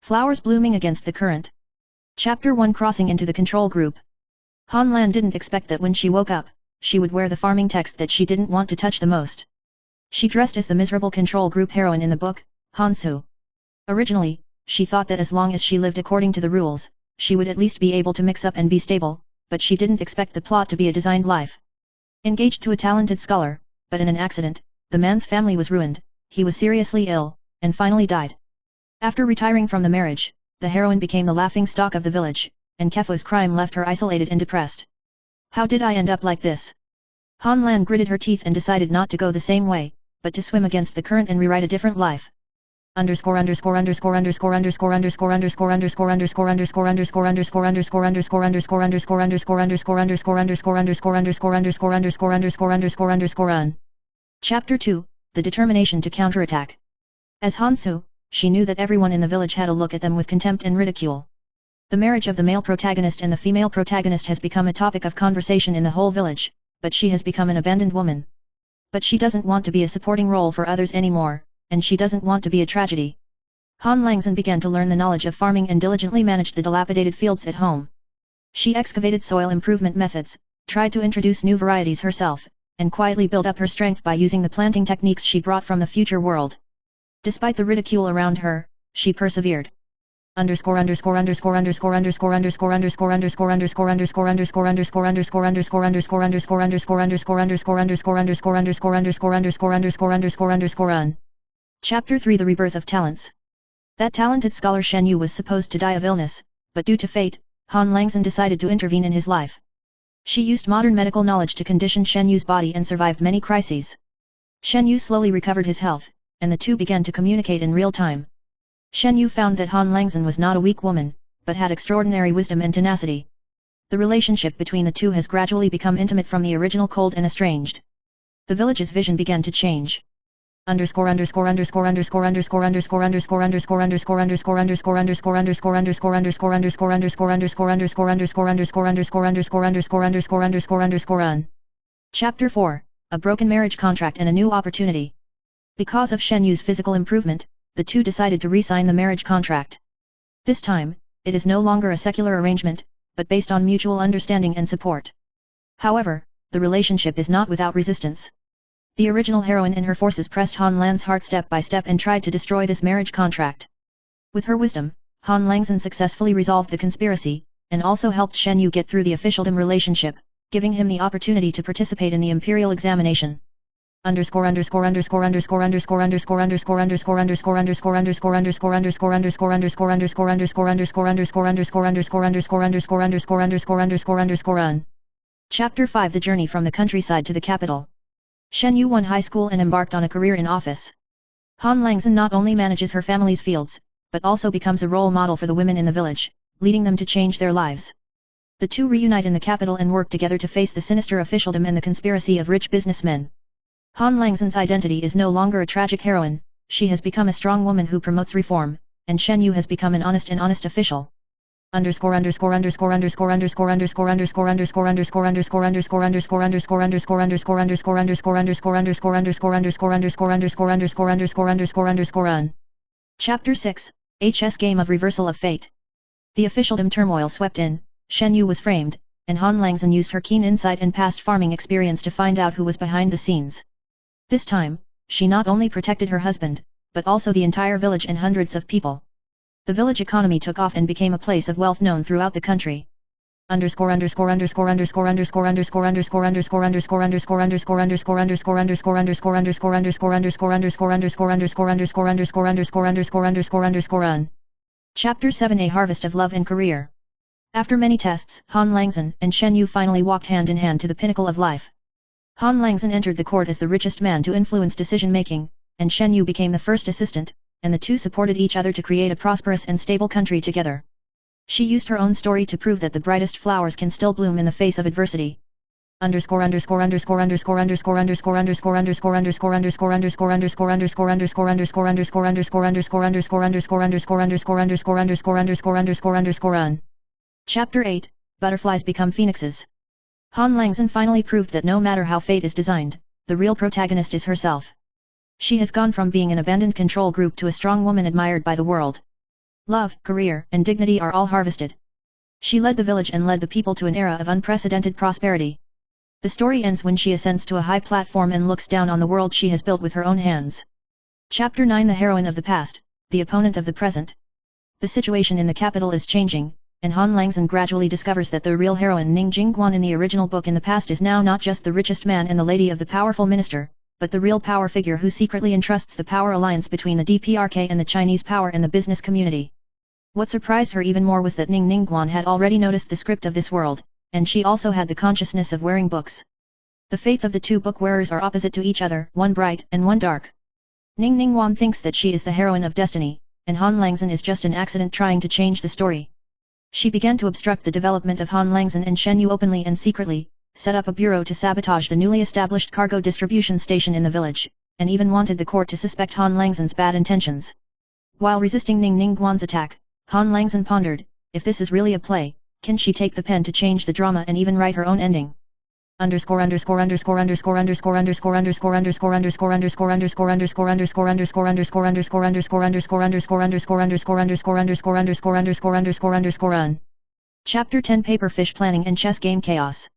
Flowers blooming against the current. Chapter 1 Crossing into the control group. Han Lan didn't expect that when she woke up, she would wear the farming text that she didn't want to touch the most. She dressed as the miserable control group heroine in the book, Hansu. Originally, she thought that as long as she lived according to the rules, she would at least be able to mix up and be stable, but she didn't expect the plot to be a designed life. Engaged to a talented scholar, but in an accident, the man's family was ruined, he was seriously ill, and finally died. After retiring from the marriage, the heroine became the laughingstock of the village, and Kefu's crime left her isolated and depressed. How did I end up like this? Han Lan gritted her teeth and decided not to go the same way, but to swim against the current and rewrite a different life. Chapter 2, The Determination to Counterattack. As Hansu, she knew that everyone in the village had a look at them with contempt and ridicule. The marriage of the male protagonist and the female protagonist has become a topic of conversation in the whole village, but she has become an abandoned woman. But she doesn't want to be a supporting role for others anymore, and she doesn't want to be a tragedy. Han Langzhen began to learn the knowledge of farming and diligently managed the dilapidated fields at home. She excavated soil improvement methods, tried to introduce new varieties herself, and quietly built up her strength by using the planting techniques she brought from the future world. Despite the ridicule around her, she persevered. Chapter 3 The Rebirth of Talents. That talented scholar Shen Yu was supposed to die of illness, but due to fate, Han Langzhen decided to intervene in his life. She used modern medical knowledge to condition Shen Yu's body and survived many crises. Shen Yu slowly recovered his health, and the two began to communicate in real time. Shen Yu found that Han Langzhen was not a weak woman, but had extraordinary wisdom and tenacity. The relationship between the two has gradually become intimate from the original cold and estranged. The village's vision began to change. Chapter 4, A Broken Marriage Contract and a New Opportunity. Because of Shen Yu's physical improvement, the two decided to re-sign the marriage contract. This time, it is no longer a secular arrangement, but based on mutual understanding and support. However, the relationship is not without resistance. The original heroine and her forces pressed Han Lan's heart step by step and tried to destroy this marriage contract. With her wisdom, Han Langzhen successfully resolved the conspiracy, and also helped Shen Yu get through the officialdom relationship, giving him the opportunity to participate in the imperial examination. Chapter 5 The Journey from the Countryside to the Capital. Shen Yu won high school and embarked on a career in office. Han Langzhen not only manages her family's fields, but also becomes a role model for the women in the village, leading them to change their lives. The two reunite in the capital and work together to face the sinister officialdom and the conspiracy of rich businessmen. Han Langzhen's identity is no longer a tragic heroine, she has become a strong woman who promotes reform, and Shen Yu has become an honest official. Chapter 6, HS Game of Reversal of Fate. The officialdom turmoil swept in, Shen Yu was framed, and Han Langzhen used her keen insight and past farming experience to find out who was behind the scenes. This time, she not only protected her husband, but also the entire village and hundreds of people. The village economy took off and became a place of wealth known throughout the country. Chapter 7 A Harvest of Love and Career. After many tests, Han Langzhen and Shen Yu finally walked hand in hand to the pinnacle of life. Han Langzhen entered the court as the richest man to influence decision-making, and Shen Yu became the first assistant, and the two supported each other to create a prosperous and stable country together. She used her own story to prove that the brightest flowers can still bloom in the face of adversity. Chapter 8, Butterflies Become Phoenixes. Han Langzhen finally proved that no matter how fate is designed, the real protagonist is herself. She has gone from being an abandoned control group to a strong woman admired by the world. love, career, and dignity are all harvested. She led the village and led the people to an era of unprecedented prosperity. The story ends when she ascends to a high platform and looks down on the world she has built with her own hands. Chapter 9 The heroine of the past, the opponent of the present. The situation in the capital is changing, and Han Langzhen gradually discovers that the real heroine Ning Jingguan in the original book in the past is now not just the richest man and the lady of the powerful minister, but the real power figure who secretly entrusts the power alliance between the DPRK and the Chinese power in the business community. What surprised her even more was that Ning Ningguan had already noticed the script of this world, and she also had the consciousness of wearing books. The fates of the two book wearers are opposite to each other, one bright and one dark. Ning Ningguan thinks that she is the heroine of destiny, and Han Langzhen is just an accident trying to change the story. She began to obstruct the development of Han Langzhen and Shen Yu openly and secretly, set up a bureau to sabotage the newly established cargo distribution station in the village, and even wanted the court to suspect Han Langzhen's bad intentions. While resisting Ning Ningguan's attack, Han Langzhen pondered, if this is really a play, can she take the pen to change the drama and even write her own ending? Chapter 10 Paperfish Planning and Chess Game Chaos.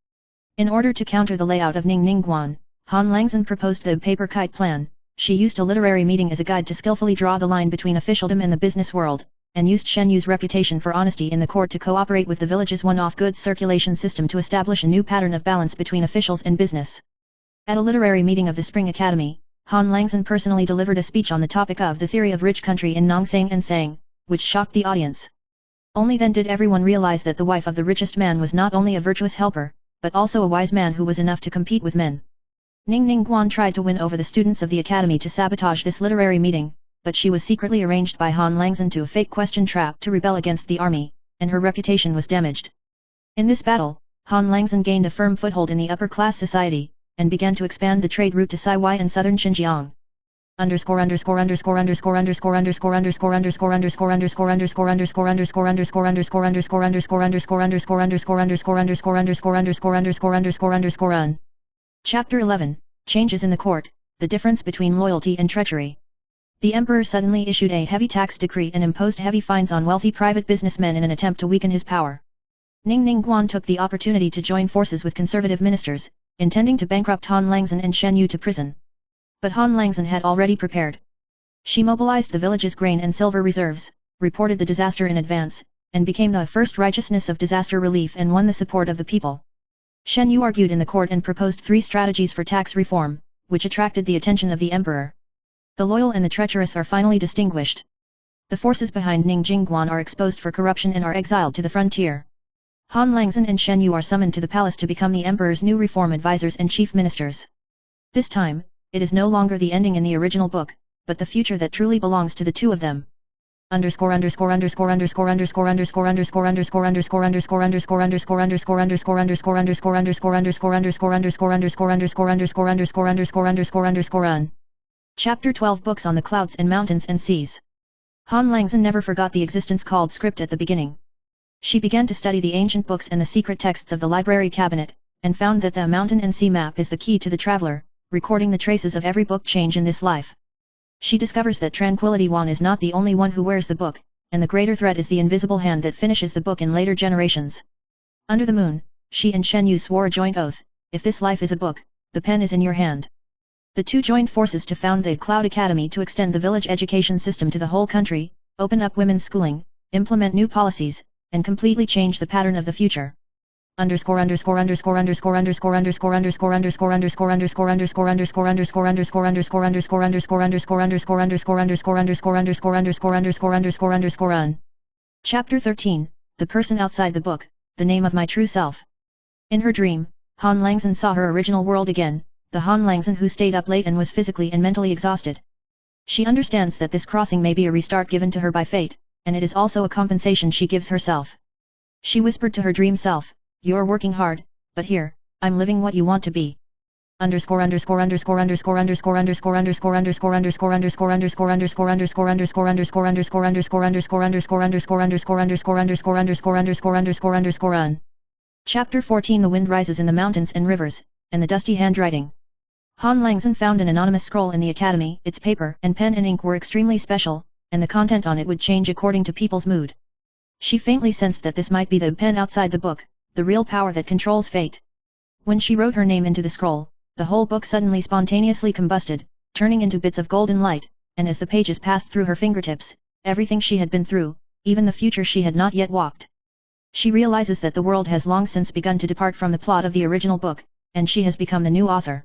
In order to counter the layout of Ning Ningguan, Han Langzhen proposed the paper kite plan. She used a literary meeting as a guide to skillfully draw the line between officialdom and the business world, and used Shen Yu's reputation for honesty in the court to cooperate with the village's one-off goods circulation system to establish a new pattern of balance between officials and business. At a literary meeting of the Spring Academy, Han Langzhen personally delivered a speech on the topic of the theory of rich country in Nongsang and Sang, which shocked the audience. Only then did everyone realize that the wife of the richest man was not only a virtuous helper, but also a wise man who was enough to compete with men. Ning Ningguan tried to win over the students of the academy to sabotage this literary meeting, but she was secretly arranged by Han Langzhen to a fake question trap to rebel against the army, and her reputation was damaged. In this battle, Han Langzhen gained a firm foothold in the upper-class society, and began to expand the trade route to Saiwai and southern Xinjiang. Chapter 11 Changes in the court, the difference between loyalty and treachery. The emperor suddenly issued a heavy tax decree and imposed heavy fines on wealthy private businessmen in an attempt to weaken his power. Ning Ningguan took the opportunity to join forces with conservative ministers, intending to bankrupt Han Langzhen and Shen Yu to prison. But Han Langzhen had already prepared. She mobilized the village's grain and silver reserves, reported the disaster in advance, and became the first righteousness of disaster relief and won the support of the people. Shen Yu argued in the court and proposed 3 strategies for tax reform, which attracted the attention of the emperor. The loyal and the treacherous are finally distinguished. The forces behind Ning Jingguan are exposed for corruption and are exiled to the frontier. Han Langzhen and Shen Yu are summoned to the palace to become the emperor's new reform advisors and chief ministers. This time, it is no longer the ending in the original book, but the future that truly belongs to the two of them. Chapter 12 Books on the Clouds and Mountains and Seas. Han Langzhen never forgot the existence called script at the beginning. She began to study the ancient books and the secret texts of the library cabinet, and found that the mountain and sea map is the key to the traveler, recording the traces of every book change in this life. She discovers that Tranquility Wan is not the only one who wears the book, and the greater threat is the invisible hand that finishes the book in later generations. Under the moon, she and Shen Yu swore a joint oath, if this life is a book, the pen is in your hand. The two joined forces to found the Cloud Academy to extend the village education system to the whole country, open up women's schooling, implement new policies, and completely change the pattern of the future. Chapter 13 The Person Outside the Book, The Name of My True Self. In her dream, Han Langzhen saw her original world again, the Han Langzhen who stayed up late and was physically and mentally exhausted. She understands that this crossing may be a restart given to her by fate, and it is also a compensation she gives herself. She whispered to her dream self, "You're working hard, but here, I'm living what you want to be." Chapter 14 The wind rises in the mountains and rivers, and the dusty handwriting. Han Langzhen found an anonymous scroll in the academy. Its paper and pen and ink were extremely special, and the content on it would change according to people's mood. She faintly sensed that this might be the pen outside the book, the real power that controls fate. When she wrote her name into the scroll, the whole book suddenly spontaneously combusted, turning into bits of golden light, and as the pages passed through her fingertips, everything she had been through, even the future she had not yet walked. She realizes that the world has long since begun to depart from the plot of the original book, and she has become the new author.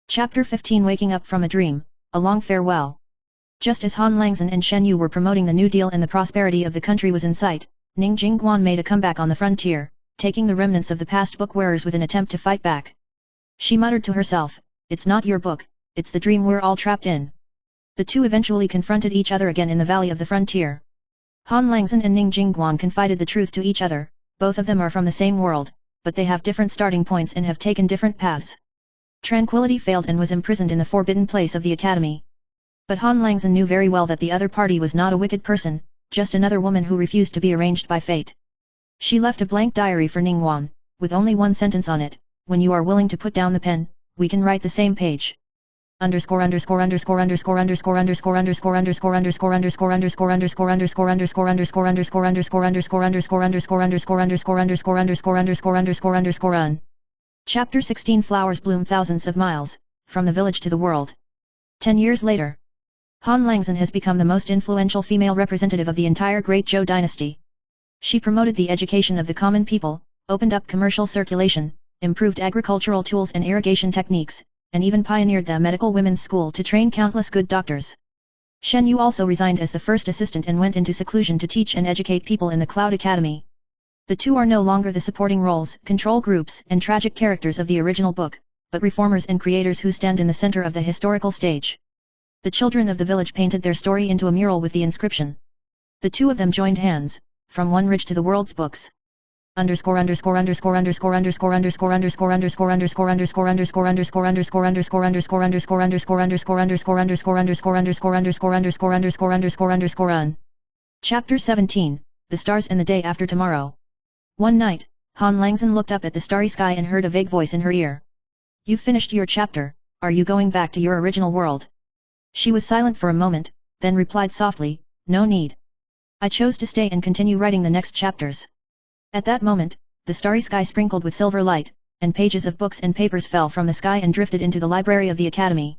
Chapter 15 Waking Up from a Dream, A Long Farewell. Just as Han Langzhen and Shen Yu were promoting the New Deal and the prosperity of the country was in sight, Ning Jingguan made a comeback on the frontier, taking the remnants of the past book wearers with an attempt to fight back. She muttered to herself, "It's not your book, it's the dream we're all trapped in." The two eventually confronted each other again in the valley of the frontier. Han Langzhen and Ning Jingguan confided the truth to each other, both of them are from the same world, but they have different starting points and have taken different paths. Tranquility failed and was imprisoned in the forbidden place of the academy. But Han Langzhen knew very well that the other party was not a wicked person, just another woman who refused to be arranged by fate. She left a blank diary for Ningguan, with only one sentence on it: "When you are willing to put down the pen, we can write the same page." Chapter 16 Flowers bloom thousands of miles, from the village to the world. 10 years later, Han Langzhen has become the most influential female representative of the entire Great Zhou dynasty. She promoted the education of the common people, opened up commercial circulation, improved agricultural tools and irrigation techniques, and even pioneered the medical women's school to train countless good doctors. Shen Yu also resigned as the first assistant and went into seclusion to teach and educate people in the Cloud Academy. The two are no longer the supporting roles, control groups, and tragic characters of the original book, but reformers and creators who stand in the center of the historical stage. The children of the village painted their story into a mural with the inscription. The two of them joined hands, from one ridge to the world's books. Chapter 17 The Stars and the Day After Tomorrow. One night, Han Langzhen looked up at the starry sky and heard a vague voice in her ear. "You've finished your chapter, are you going back to your original world?" She was silent for a moment, then replied softly, "No need. I chose to stay and continue writing the next chapters." At that moment, the starry sky sprinkled with silver light, and pages of books and papers fell from the sky and drifted into the library of the academy.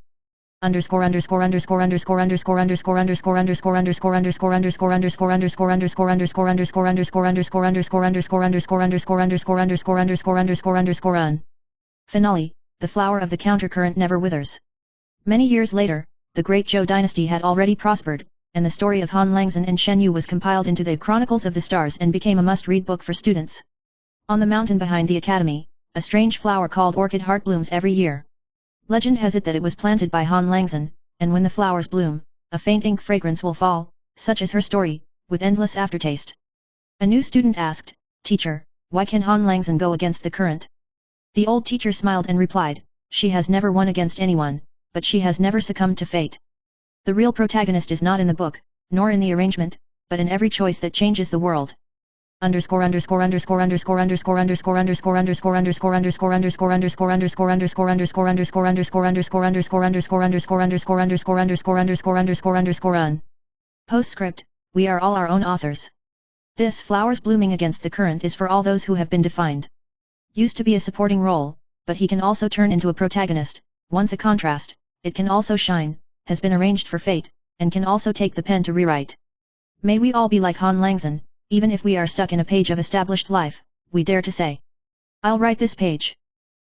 Finale, the flower of the countercurrent never withers. Many years later, the Great Zhou dynasty had already prospered, and the story of Han Langzhen and Shen Yu was compiled into the Chronicles of the Stars and became a must-read book for students. On the mountain behind the academy, a strange flower called orchid heart blooms every year. Legend has it that it was planted by Han Langzhen, and when the flowers bloom, a faint ink fragrance will fall, such is her story, with endless aftertaste. A new student asked, "Teacher, why can Han Langzhen go against the current?" The old teacher smiled and replied, "She has never won against anyone, but she has never succumbed to fate. The real protagonist is not in the book, nor in the arrangement, but in every choice that changes the world." Postscript: We are all our own authors. This flowers blooming against the current is for all those who have been defined. Used to be a supporting role, but he can also turn into a protagonist. Once a contrast, it can also shine, has been arranged for fate, and can also take the pen to rewrite. May we all be like Han Langzhen, even if we are stuck in a page of established life, we dare to say, "I'll write this page."